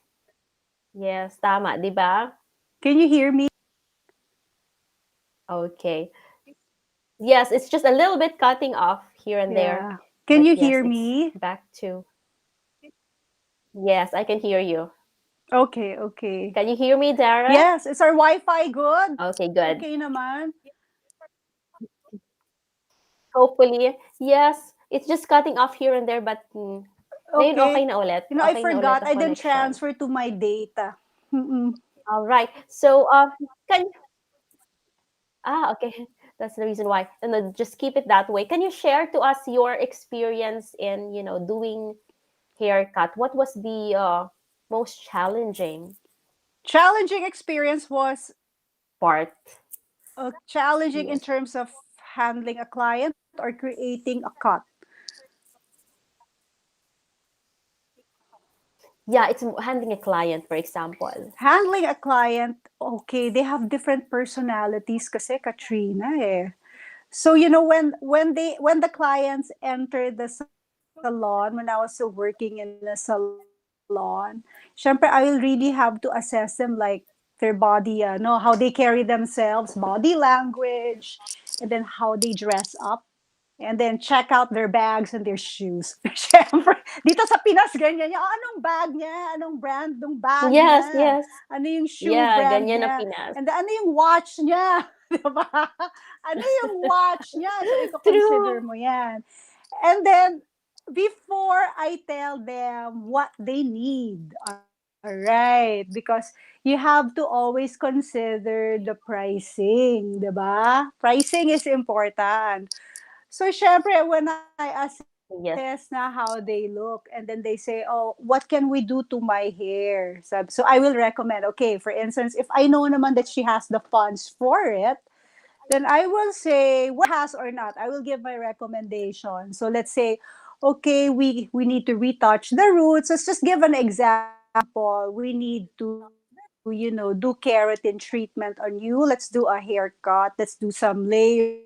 Yes, tama, 'di ba? Can you hear me? Okay. Yes, it's just a little bit cutting off here and there, Yeah. Can but you yes, hear it's me? back to. Yes, I can hear you. Okay, okay. Can you hear me, Dara? Yes, is our Wi-Fi good? Okay, good. Okay naman? Hopefully, yes, it's just cutting off here and there, but ngayon okay Okay. na ulit. I Okay na ulit forgot. ang I didn't connection. transfer to my data. Mm-mm. All right. So, can okay. That's the reason why. And then just keep it that way. Can you share to us your experience in, doing haircut? What was the most challenging Challenging experience was part? challenging in Yes. terms of handling a client or creating a cut. Yeah, it's handling a client, for example. Handling a client, okay, they have different personalities kasi Katrina So when the clients enter the salon, when I was still working in a salon, syempre I will really have to assess them like their body, no, how they carry themselves, body language, and then how they dress up. And then check out their bags and their shoes. Siyempre, dito sa Pinas, ganyan niya. "Ah, anong bag niya? Anong brand ng bag Yes, niya? yes. Ano yung shoe Yeah, brand ganyan na niya? Pinas. And then, ano yung watch niya?" Diba? Ano yung watch niya? So, i-consider True. mo yan. And then, before I tell them what they need, alright, because you have to always consider the pricing, diba? Pricing is important. So, syempre, when I assess na Yes. how they look, and then they say, oh, what can we do to my hair? So I will recommend, okay, for instance, if I know naman that she has the funds for it, then I will say, whether she has or not, I will give my recommendation. So let's say, okay, we need to retouch the roots. Let's just give an example. We need to, do keratin treatment on you. Let's do a haircut. Let's do some layers,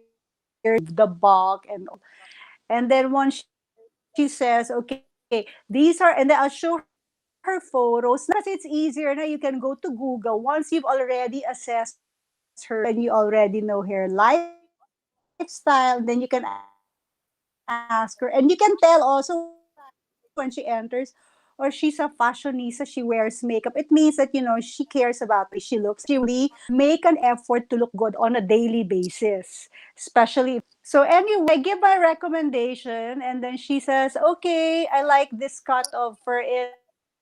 remove the bulk and all. And then once she says, okay, these are, and then I'll show her photos. Now, kasi it's easier now. You can go to Google. Once you've already assessed her body, her, and you already know her lifestyle, then you can ask her, and you can tell also when she enters, or she's a fashionista, she wears makeup. It means that, she cares about the way she looks, and she really make an effort to look good on a daily basis, especially if it's occasion. So anyway, I give my recommendation, and then she says, okay, I like this cut of, for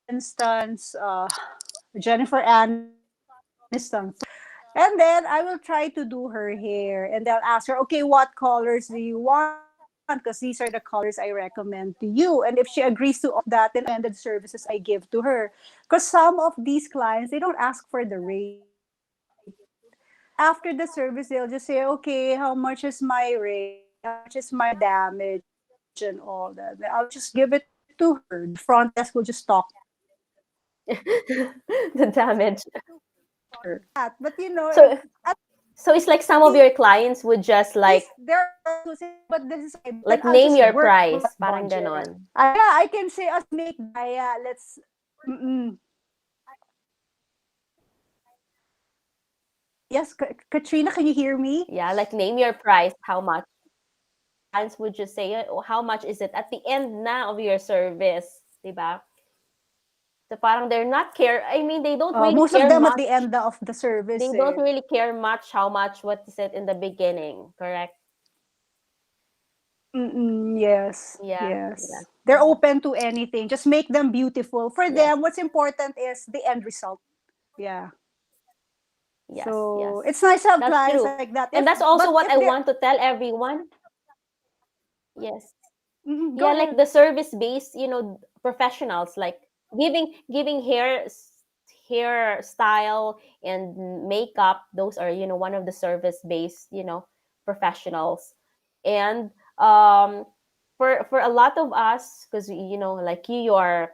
instance, Jennifer Aniston. And then I will try to do her hair, and they'll ask her, okay, what colors do you want? Because these are the colors I recommend to you. And if she agrees to all of that, then I will recommended services I give to her. Because some of these clients, they don't ask for the rate. After the service, they'll just say, okay, how much is my rate? How much is my damage and all that. Then I'll just give it to her. The front desk will just talk to her. The damage. That. But So at so it's like some of least your clients would just there are those who say, but this is my budget. Then I'll like just name your work with that price, parang budget. ganon. Yeah, I can say, as make Daya, let's. Mm-mm. Yes, Katrina, can you hear me? Yeah, like name your price, how much. Clients would just say, "Oh, how much is it at the end na of your service?" 'Di ba? So parang they're not care. I mean, they don't really Most of care them at the much. end of the They service. don't really care much how much what is it in the beginning, correct? Mm-mm, yes, Yeah, yeah. yes. They're open to anything. Just make them beautiful. For Yes. them, what's important is the end result. Yeah. Yes, So yes. it's nice to have That's clients true. like that. And If that's but also what if I they're want to tell everyone. Yes. go Yeah, like ahead. the service based, professionals like giving hair style and makeup. Those are, one of the service based, professionals. And for a lot of us, because like you are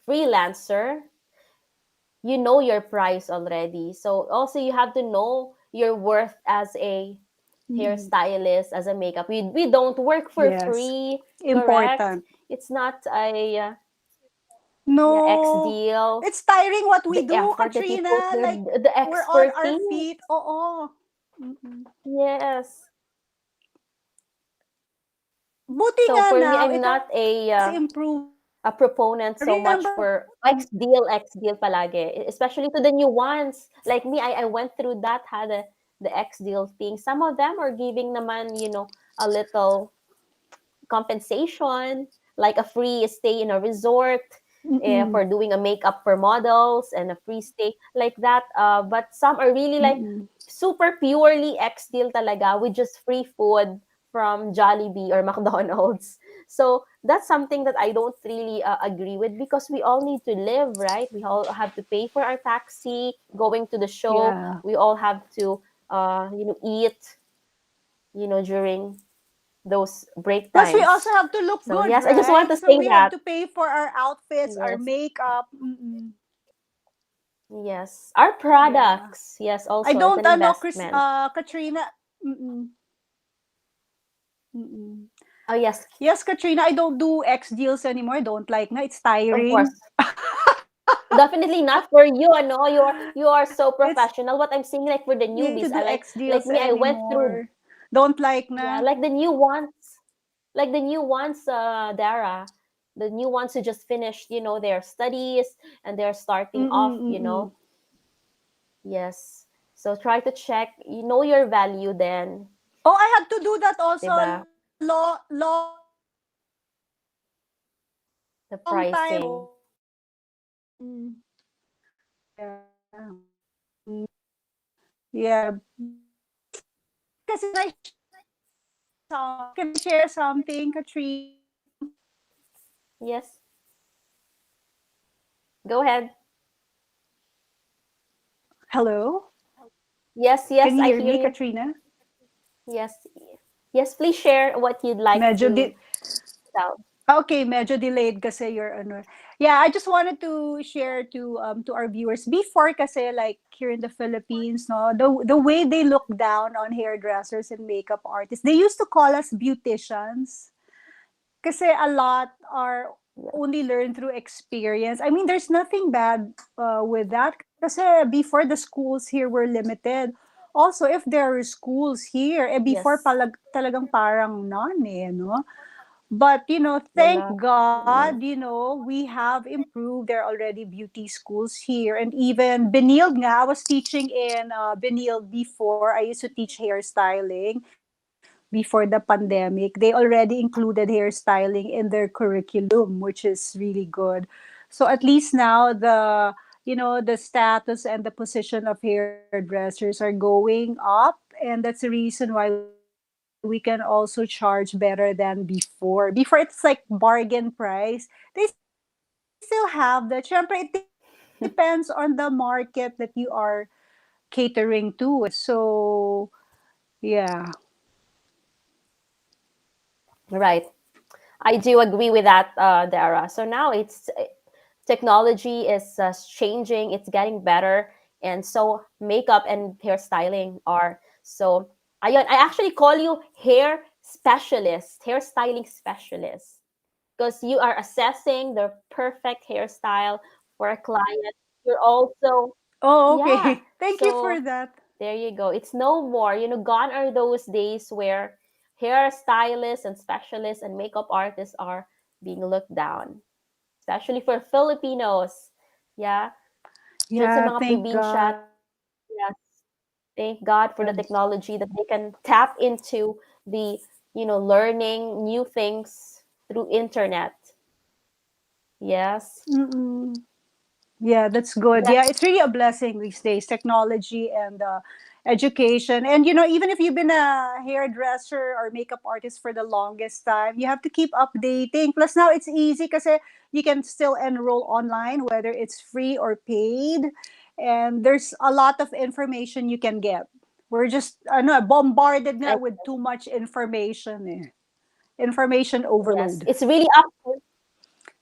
freelancer, you know your price already. So also you have to know your worth as a Mm-mm. hairstylist, as a makeup. We don't work for Yes. free, correct? Important. It's not a yeah, X No. deal. It's tiring what we The do, effort that you put Katrina. there, Like the we're on our expertise. feet. Oo. Mm-mm. Yes. Buti So nga for me, now, I'm it has not improved. a proponent so much Remember, for X deal palagi, especially to the new ones. Like me, I went through that, had the X deal thing. Some of them are giving naman, a little compensation, like a free stay in a resort, mm-mm, for doing a makeup for models and a free stay like that. But some are really like mm-mm. super purely X deal talaga with just free food from Jollibee or McDonald's. So that's something that I don't really agree with, because we all need to live, right? We all have to pay for our taxi, going to the show. Yeah. We all have to, eat, during those break Plus, we also times. have to look So good, yes, I just want right? to So say we have that. to pay for our outfits, our Yes, makeup. Mm-mm. yes. Our Yeah. products, yes, I also it's don't an know, investment. Katrina. Mm-mm, mm-mm. Oh yes, Yes, Katrina, I don't do X deals anymore. I don't like na. It's of course. tiring. Definitely not for you. I know you are so It's professional. What I'm saying, like for the me to newbies, I do like X like deals me. I went through, anymore. Don't like yeah, na. like the new ones, Dara, the new ones who just finished, their studies and they're starting Mm-mm, off. mm-mm. Yes. So try to check, your value then, Oh, I had to do that also. 'di ba? The Long time pricing. ago. Mm, yeah. Mm, yeah. Kasi can I share something, Katrina? Yes. Go ahead. Hello? Yes, Can yes, you I hear hear me, you. Katrina? Yes. Yes, please share what you'd like Medyo to tell. okay, medyo delayed kasi your ano. Yeah, I just wanted to share to our viewers before kasi like here in the Philippines, no, the way they look down on hairdressers and makeup artists. They used to call us beauticians. Kasi a lot are Yeah. only learned through experience. I mean, there's nothing bad with that. Kasi before the schools here were limited. Also, if there are schools here, before Yes. talagang parang none no? But, thank Wala. God, Mm. we have improved. There are already beauty schools here. And even Benilde nga, I was teaching in Benilde before. I used to teach hairstyling before the pandemic. They already included hairstyling in their curriculum, which is really good. So at least now the status and the position of hairdressers are going up, and that's the reason why we can also charge better than before. Before it's like bargain price. They still have that. Syempre, it depends on the market that you are catering to. So yeah. Right. I do agree with that, Dara. So now technology is changing, it's getting better, and so makeup and hairstyling are so. I actually call you hair specialist, hairstyling specialist, because you are assessing the perfect hairstyle for a client. You're also, Oh, yeah. okay. Thank you for So that. there you go. It's no more. Gone are those days where hairstylists and specialists and makeup artists are being looked down, especially for Filipinos. Yeah, dyan sa Yeah, mga thank probinsya. God. Yes, thank God for the technology that they can tap into the, learning new things through internet. Yes. Mm-mm. Yeah, that's good. Yes. Yeah, it's really a blessing these days, technology and education. And even if you've been a hairdresser or makeup artist for the longest time, you have to keep updating. Plus, now it's easy because you can still enroll online, whether it's free or paid. And there's a lot of information you can get. We're just bombarded nga And with too much information. Information yes, overload. it's really up to,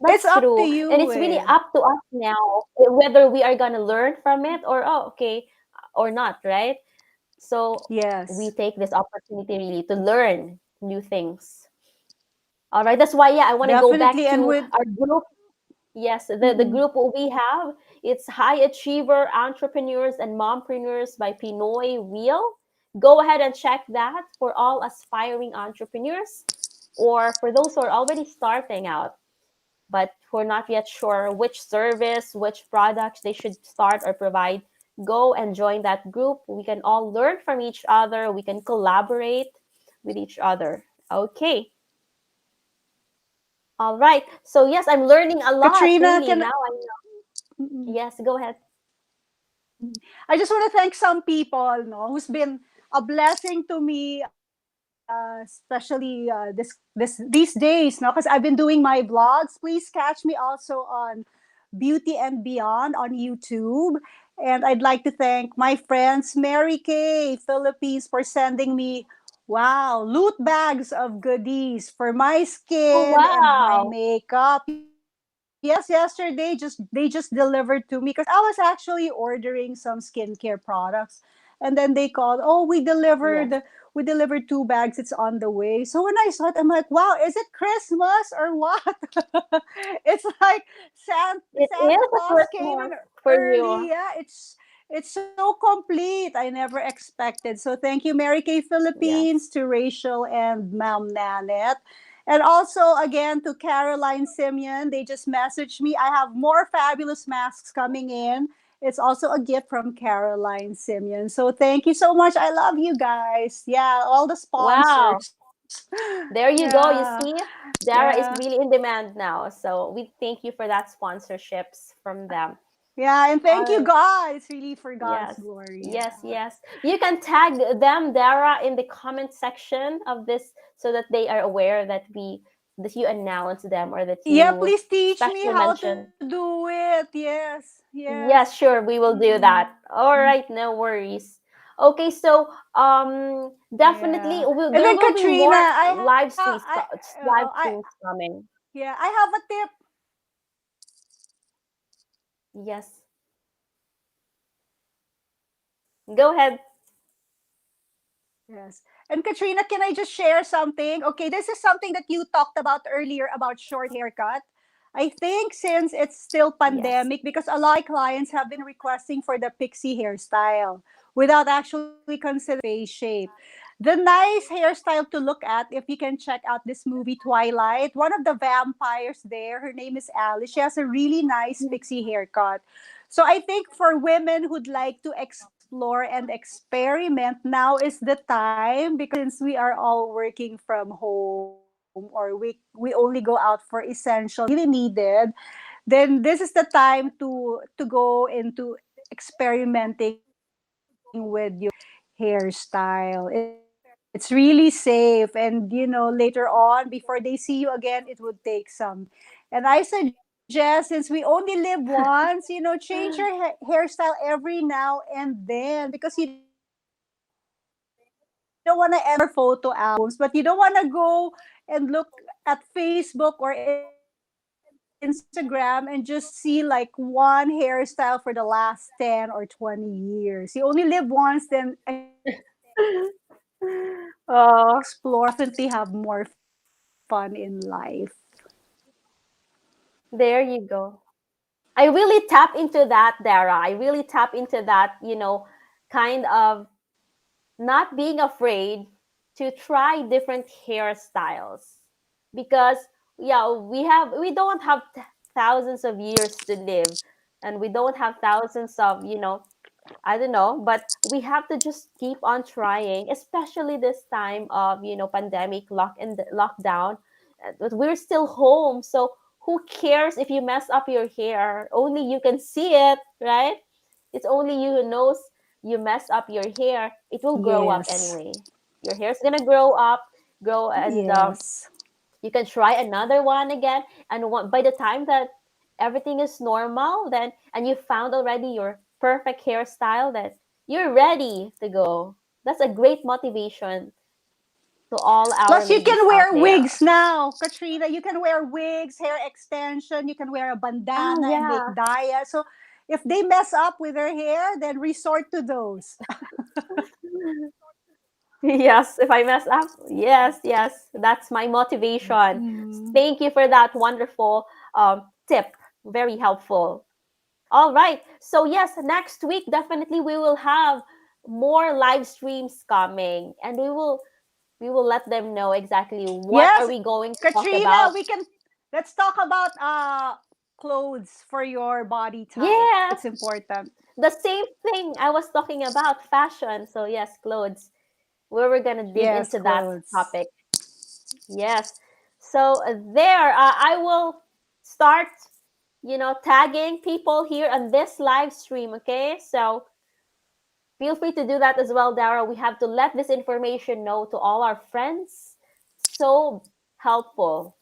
It's that's up to true. And you. it's really up to us now whether we are going to learn from it or, oh, okay, or not, right? So we Yes. take this opportunity really to learn new things. All right. That's why, yeah, I want to go Definitely. back And to with our group. Yes, the mm-mm. group we have, it's High Achiever Entrepreneurs and Mompreneurs by Pinoy Wheel. Go ahead and check that for all aspiring entrepreneurs or for those who are already starting out but who are not yet sure which service, which products they should start or provide. Go and join that group. We can all learn from each other. We can collaborate with each other. Okay. All right. So, yes, I'm learning a lot, Katrina, really. can Now I know. mm-mm. Yes, go ahead. I just want to thank some people, no, who's been a blessing to me, especially these days, no, because I've been doing my vlogs. Please catch me also on Beauty and Beyond on YouTube. And I'd like to thank my friends Mary Kay Philippines for sending me loot bags of goodies for my Oh, skin and my wow. makeup. Yes, yesterday they just delivered to me because I was actually ordering some skincare products, and then they called, oh, Yes. we delivered 2 bags, it's on the way. So when I saw it, I'm like, wow, is it Christmas or what? It's like It Santa is a Claus came in Christmas for you. early. Yeah, it's so complete. I never expected. So thank you, Mary Kay Philippines, Yes. to Rachel and Ma'am Nanette. And also, again, to Caroline Simeon, they just messaged me. I have more fabulous masks coming in. It's also a gift from Caroline Simeon. So thank you so much. I love you guys. Yeah, all the Wow. sponsors. There you go. You Yeah, see, Dara is yeah, really in demand now. So we thank you for that sponsorships from them. yeah. And All thank you, right. God. It's really for God's Yes. glory. Yes, Yeah. yes. You can tag them, Dara, in the comment section of this so that they are aware that you announce them or that Yeah, you please teach me specially how to mention. do it. Yes, yes. Yes, sure, we will do Mm-mm. that. All right, no worries. Okay, so Yeah. definitely And then there will be Katrina, more live I streams coming. yeah, I have a tip. Yes. Go ahead. Yes. And Katrina, can I just share something? Okay, this is something that you talked about earlier about short haircut. I think since it's still Yes. pandemic, because a lot of my clients have been requesting for the pixie hairstyle without actually considering face shape. The nice hairstyle to look at, if you can check out this movie Twilight, one of the vampires there, her name is Alice. She has a really nice pixie haircut. So I think for women who'd like to explore and experiment, now is the time, because since we are all working from home, or we only go out for essentials that are really needed, then this is the time to go into experimenting with your hairstyle. It's really safe, and later on, before they see you again, it would take some. And I suggest, since we only live once, change your hairstyle every now and then, because you don't want to edit your photo albums, but you don't want to go and look at Facebook or Instagram and just see like one hairstyle for the last 10 or 20 years. You only live once, then explore, definitely have more fun in life. Oh, there you go. I really tap into that, Dara. I really tap into that, kind of not being afraid to try different hairstyles. Because yeah, we don't have thousands of years to live, and we don't have thousands of, I don't know, but we have to just keep on trying, especially this time of, pandemic lockdown. But we're still home, so who cares if you mess up your hair? Only you can see it, right? It's only you who knows you mess up your hair. It will grow up anyway. Yes. Your hair's gonna grow up, grow, and Yes. you can try another one again. And by the time that everything is normal, then and you found already your perfect hairstyle, then you're ready to go. That's a great motivation to all our Plus, you ladies can out wear there. wigs now, Katrina. You can wear wigs, hair extension. You can wear a Oh bandana and make yeah. daya. So, if they mess up with their hair, then resort to those. Yes, if I mess up, yes, yes, that's my motivation. Mm. Thank you for that wonderful tip. Very helpful. All right. So yes, next week definitely we will have more live streams coming, and we will let them know exactly what are Yes, we going to talk Katrina, about. let's talk about clothes for your body type. Yes, It's important. the same thing I was talking about, fashion. So yes, clothes. We're gonna dig Yes, into that clothes. topic. Yes. So there, I will start, tagging people here on this live stream. Okay, so feel free to do that as well, Dara. We have to let this information know to all our friends. So helpful,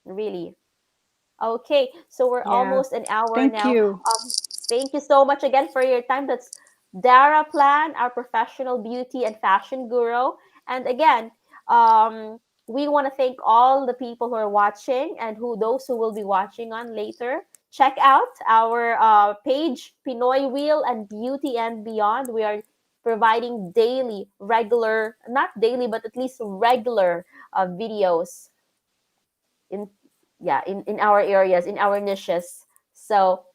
really. Okay, so we're Yeah. almost an hour Thank now. you. Thank you so much again for your time. That's Dara Plan, our professional beauty and fashion guru. And again, we want to thank all the people who are watching and those who will be watching on later. Check out our page, Pinoy Wheel and Beauty and Beyond. We are providing daily, regular, not daily, but at least regular videos in in our areas, in our niches. So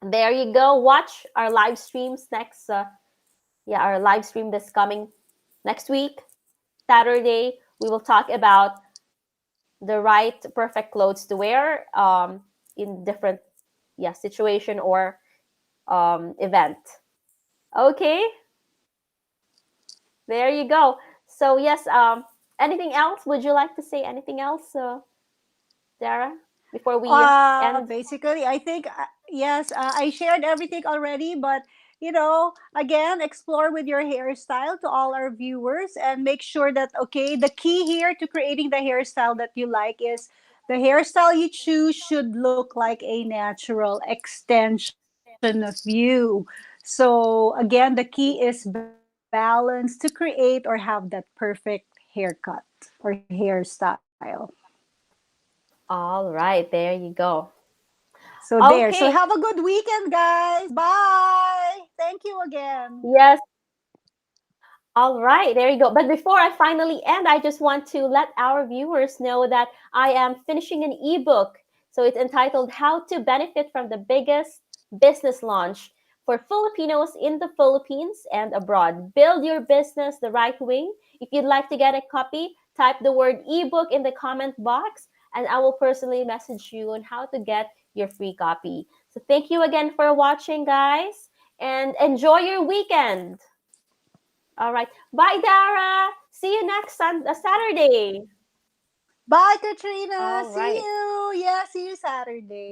there you go. Watch our live streams next. Our live stream this coming next week, Saturday. We will talk about the right perfect clothes to wear in different situation or event. Okay, there you go. So yes, anything else? Would you like to say anything else, Dara, before we end? Basically, I think, yes, I shared everything already, but again, explore with your hairstyle to all our viewers, and make sure that, okay, the key here to creating the hairstyle that you like is the hairstyle you choose should look like a natural extension of you. So, again, the key is balance to create or have that perfect haircut or hairstyle. All right, there you go. So there. So Okay. have a good weekend, guys. Bye. Thank you again. Yes. All right, there you go. But before I finally end, I just want to let our viewers know that I am finishing an ebook So it's entitled How to Benefit from the Biggest Business Launch for Filipinos in the Philippines and Abroad. Build your business the right way. If you'd like to get a copy, type the word ebook in the comment box and I will personally message you on how to get your free copy. So thank you again for watching, guys, and enjoy your weekend. All right. Bye, Dara. See you next Saturday. Bye, Katrina. All See right. you. Yeah, see you Saturday.